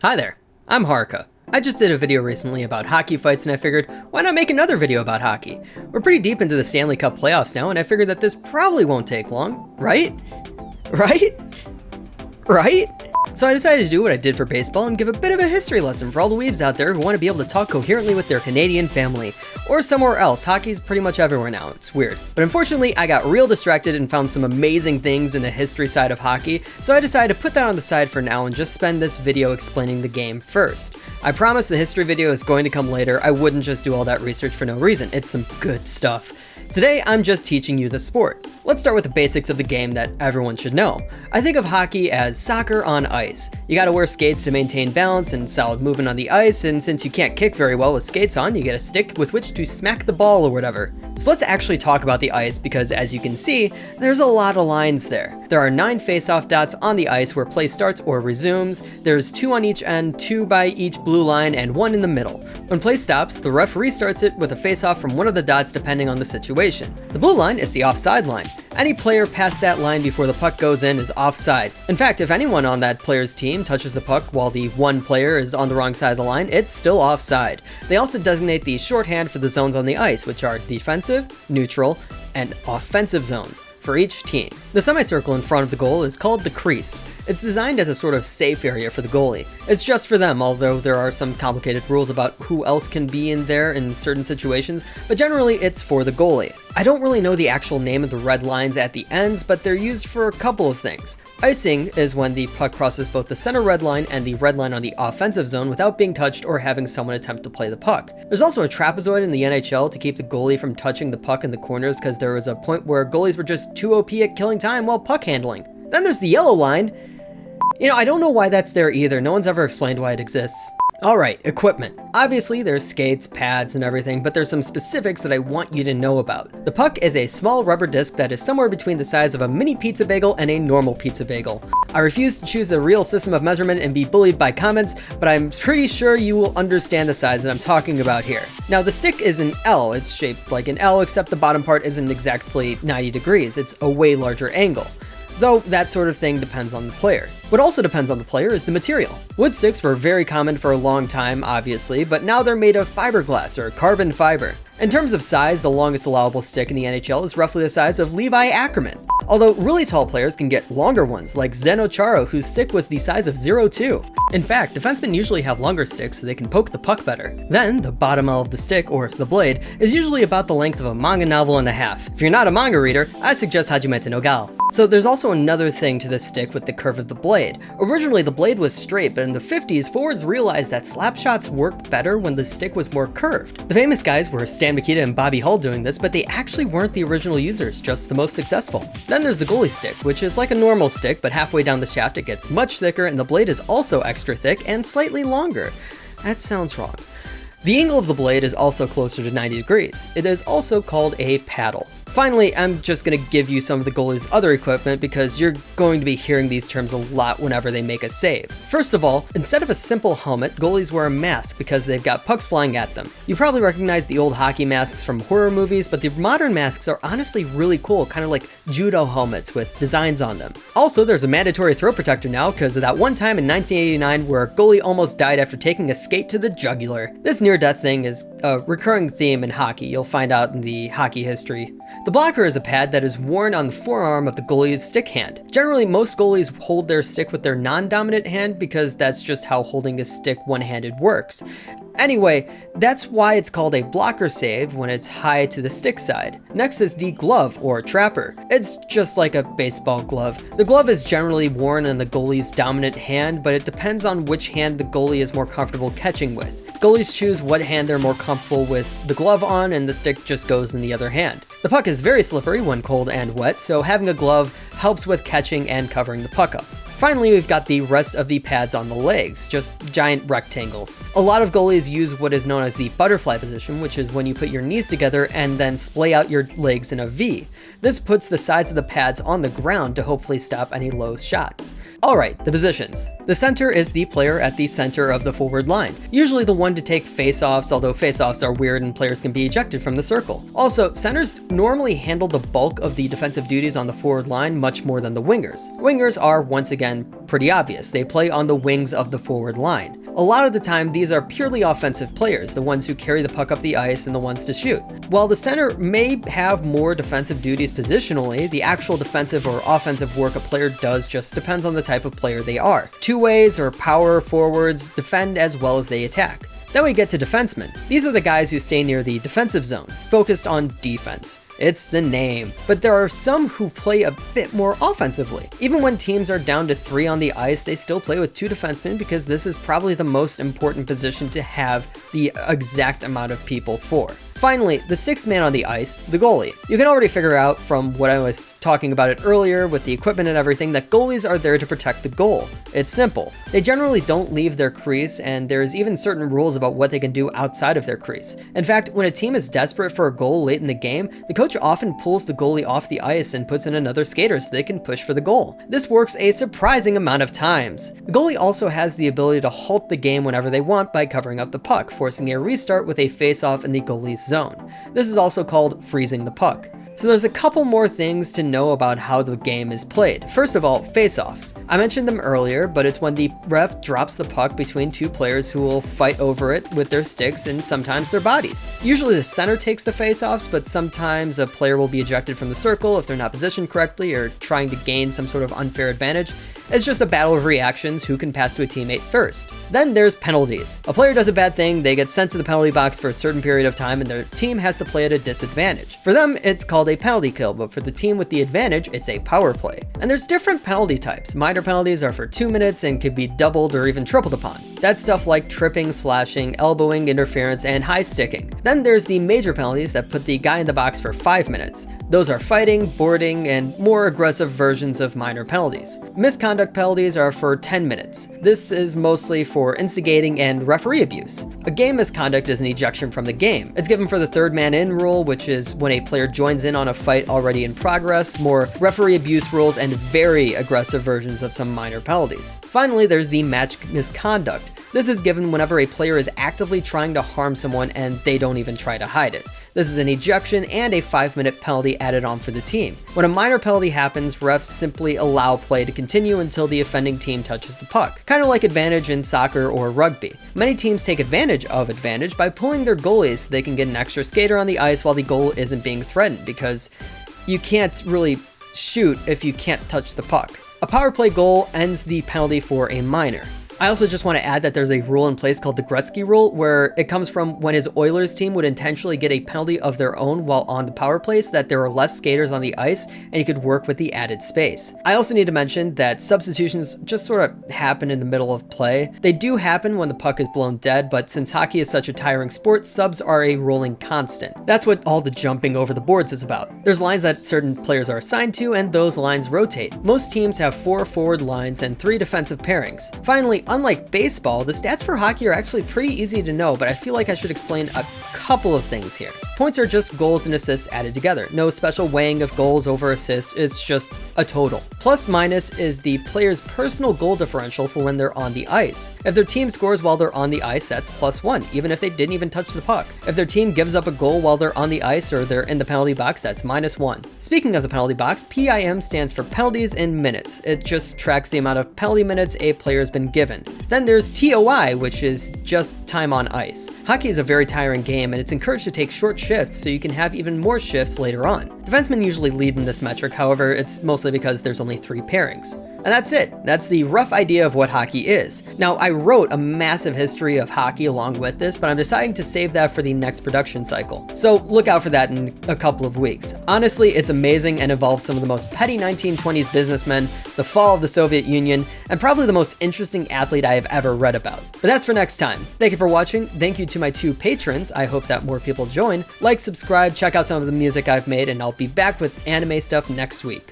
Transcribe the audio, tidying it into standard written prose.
Hi there, I'm Haruka. I just did a video recently about hockey fights and I figured, why not make another video about hockey? We're pretty deep into the Stanley Cup playoffs now and I figured that this probably won't take long, right? Right? So I decided to do what I did for baseball and give a bit of a history lesson for all the weebs out there who want to be able to talk coherently with their Canadian family. Or somewhere else. Hockey's pretty much everywhere now, it's weird. But unfortunately, I got real distracted and found some amazing things in the history side of hockey, so I decided to put that on the side for now and just spend this video explaining the game first. I promise the history video is going to come later. I wouldn't just do all that research for no reason. It's some good stuff. Today, I'm just teaching you the sport. Let's start with the basics of the game that everyone should know. I think of hockey as soccer on ice. You gotta wear skates to maintain balance and solid movement on the ice, and since you can't kick very well with skates on, you get a stick with which to smack the ball or whatever. So let's actually talk about the ice because as you can see, there's a lot of lines there. There are 9 face-off dots on the ice where play starts or resumes. There's 2 on each end, 2 by each blue line, and 1 in the middle. When play stops, the ref restarts it with a face-off from one of the dots depending on the situation. The blue line is the offside line. Any player past that line before the puck goes in is offside. In fact, if anyone on that player's team touches the puck while the one player is on the wrong side of the line, it's still offside. They also designate the shorthand for the zones on the ice, which are defensive, neutral, and offensive zones for each team. The semicircle in front of the goal is called the crease. It's designed as a sort of safe area for the goalie. It's just for them, although there are some complicated rules about who else can be in there in certain situations, but generally it's for the goalie. I don't really know the actual name of the red lines at the ends, but they're used for a couple of things. Icing is when the puck crosses both the center red line and the red line on the offensive zone without being touched or having someone attempt to play the puck. There's also a trapezoid in the NHL to keep the goalie from touching the puck in the corners because there was a point where goalies were just too OP at killing time while puck handling. Then there's the yellow line. I don't know why that's there either. No one's ever explained why it exists. Alright, equipment. Obviously there's skates, pads, and everything, but there's some specifics that I want you to know about. The puck is a small rubber disc that is somewhere between the size of a mini pizza bagel and a normal pizza bagel. I refuse to choose a real system of measurement and be bullied by comments, but I'm pretty sure you will understand the size that I'm talking about here. Now the stick is an L. It's shaped like an L, except the bottom part isn't exactly 90 degrees. It's a way larger angle. Though that sort of thing depends on the player. What also depends on the player is the material. Wood sticks were very common for a long time, obviously, but now they're made of fiberglass or carbon fiber. In terms of size, the longest allowable stick in the NHL is roughly the size of Levi Ackerman. Although really tall players can get longer ones, like Zdeno Chara, whose stick was the size of 0.2. In fact, defensemen usually have longer sticks so they can poke the puck better. Then, the bottom of the stick, or the blade, is usually about the length of a manga novel and a half. If you're not a manga reader, I suggest Hajime no Gal. So there's also another thing to this stick with the curve of the blade. Originally the blade was straight, but in the 50s, forwards realized that slap shots worked better when the stick was more curved. The famous guys were Stan Mikita and Bobby Hull doing this, but they actually weren't the original users, just the most successful. Then there's the goalie stick, which is like a normal stick, but halfway down the shaft it gets much thicker and the blade is also extra thick and slightly longer. That sounds wrong. The angle of the blade is also closer to 90 degrees. It is also called a paddle. Finally, I'm just going to give you some of the goalie's other equipment because you're going to be hearing these terms a lot whenever they make a save. First of all, instead of a simple helmet, goalies wear a mask because they've got pucks flying at them. You probably recognize the old hockey masks from horror movies, but the modern masks are honestly really cool, kind of like judo helmets with designs on them. Also, there's a mandatory throat protector now because of that one time in 1989 where a goalie almost died after taking a skate to the jugular. This near-death thing is a recurring theme in hockey. You'll find out in the hockey history. The blocker is a pad that is worn on the forearm of the goalie's stick hand. Generally, most goalies hold their stick with their non-dominant hand because that's just how holding a stick one-handed works. Anyway, that's why it's called a blocker save when it's high to the stick side. Next is the glove, or trapper. It's just like a baseball glove. The glove is generally worn on the goalie's dominant hand, but it depends on which hand the goalie is more comfortable catching with. Goalies choose what hand they're more comfortable with the glove on, and the stick just goes in the other hand. The puck is very slippery when cold and wet, so having a glove helps with catching and covering the puck up. Finally, we've got the rest of the pads on the legs, just giant rectangles. A lot of goalies use what is known as the butterfly position, which is when you put your knees together and then splay out your legs in a V. This puts the sides of the pads on the ground to hopefully stop any low shots. Alright, the positions. The center is the player at the center of the forward line, usually the one to take face-offs, although face-offs are weird and players can be ejected from the circle. Also, centers normally handle the bulk of the defensive duties on the forward line much more than the wingers. Wingers are, once again, again, pretty obvious. They play on the wings of the forward line. A lot of the time, these are purely offensive players, the ones who carry the puck up the ice and the ones to shoot. While the center may have more defensive duties positionally, the actual defensive or offensive work a player does just depends on the type of player they are. Two-ways or power forwards defend as well as they attack. Then we get to defensemen. These are the guys who stay near the defensive zone, focused on defense. It's the name. But there are some who play a bit more offensively. Even when teams are down to 3 on the ice, they still play with 2 defensemen because this is probably the most important position to have the exact amount of people for. Finally, the 6th man on the ice, the goalie. You can already figure out from what I was talking about it earlier with the equipment and everything that goalies are there to protect the goal. It's simple. They generally don't leave their crease, and there's even certain rules about what they can do outside of their crease. In fact, when a team is desperate for a goal late in the game, the coach often pulls the goalie off the ice and puts in another skater so they can push for the goal. This works a surprising amount of times. The goalie also has the ability to halt the game whenever they want by covering up the puck, forcing a restart with a face-off in the goalie's zone. This is also called freezing the puck. So there's a couple more things to know about how the game is played. First of all, face-offs. I mentioned them earlier, but it's when the ref drops the puck between 2 players who will fight over it with their sticks and sometimes their bodies. Usually the center takes the face-offs, but sometimes a player will be ejected from the circle if they're not positioned correctly or trying to gain some sort of unfair advantage. It's just a battle of reactions who can pass to a teammate first. Then there's penalties. A player does a bad thing, they get sent to the penalty box for a certain period of time, and their team has to play at a disadvantage. For them, it's called a penalty kill, but for the team with the advantage, it's a power play. And there's different penalty types. Minor penalties are for 2 minutes and could be doubled or even tripled upon. That's stuff like tripping, slashing, elbowing, interference, and high sticking. Then there's the major penalties that put the guy in the box for 5 minutes. Those are fighting, boarding, and more aggressive versions of minor penalties. Misconduct penalties are for 10 minutes. This is mostly for instigating and referee abuse. A game misconduct is an ejection from the game. It's given for the 3rd man in rule, which is when a player joins in on a fight already in progress, more referee abuse rules, and very aggressive versions of some minor penalties. Finally, there's the match misconduct. This is given whenever a player is actively trying to harm someone and they don't even try to hide it. This is an ejection and a 5-minute penalty added on for the team. When a minor penalty happens, refs simply allow play to continue until the offending team touches the puck, kind of like advantage in soccer or rugby. Many teams take advantage of advantage by pulling their goalies so they can get an extra skater on the ice while the goal isn't being threatened, because you can't really shoot if you can't touch the puck. A power play goal ends the penalty for a minor. I also just want to add that there's a rule in place called the Gretzky rule, where it comes from when his Oilers team would intentionally get a penalty of their own while on the power play so that there were less skaters on the ice and he could work with the added space. I also need to mention that substitutions just sort of happen in the middle of play. They do happen when the puck is blown dead, but since hockey is such a tiring sport, subs are a rolling constant. That's what all the jumping over the boards is about. There's lines that certain players are assigned to, and those lines rotate. Most teams have 4 forward lines and 3 defensive pairings. Finally, unlike baseball, the stats for hockey are actually pretty easy to know, but I feel like I should explain a couple of things here. Points are just goals and assists added together. No special weighing of goals over assists, it's just a total. Plus minus is the player's personal goal differential for when they're on the ice. If their team scores while they're on the ice, that's +1, even if they didn't even touch the puck. If their team gives up a goal while they're on the ice or they're in the penalty box, that's -1. Speaking of the penalty box, PIM stands for penalties in minutes. It just tracks the amount of penalty minutes a player has been given. Then there's TOI, which is just time on ice. Hockey is a very tiring game, and it's encouraged to take short shifts so you can have even more shifts later on. Defensemen usually lead in this metric, however, it's mostly because there's only 3 pairings. And that's it. That's the rough idea of what hockey is. Now, I wrote a massive history of hockey along with this, but I'm deciding to save that for the next production cycle. So look out for that in a couple of weeks. Honestly, it's amazing and involves some of the most petty 1920s businessmen, the fall of the Soviet Union, and probably the most interesting athlete I have ever read about. But that's for next time. Thank you for watching. Thank you to my 2 patrons. I hope that more people join. Like, subscribe, check out some of the music I've made, and I'll be back with anime stuff next week.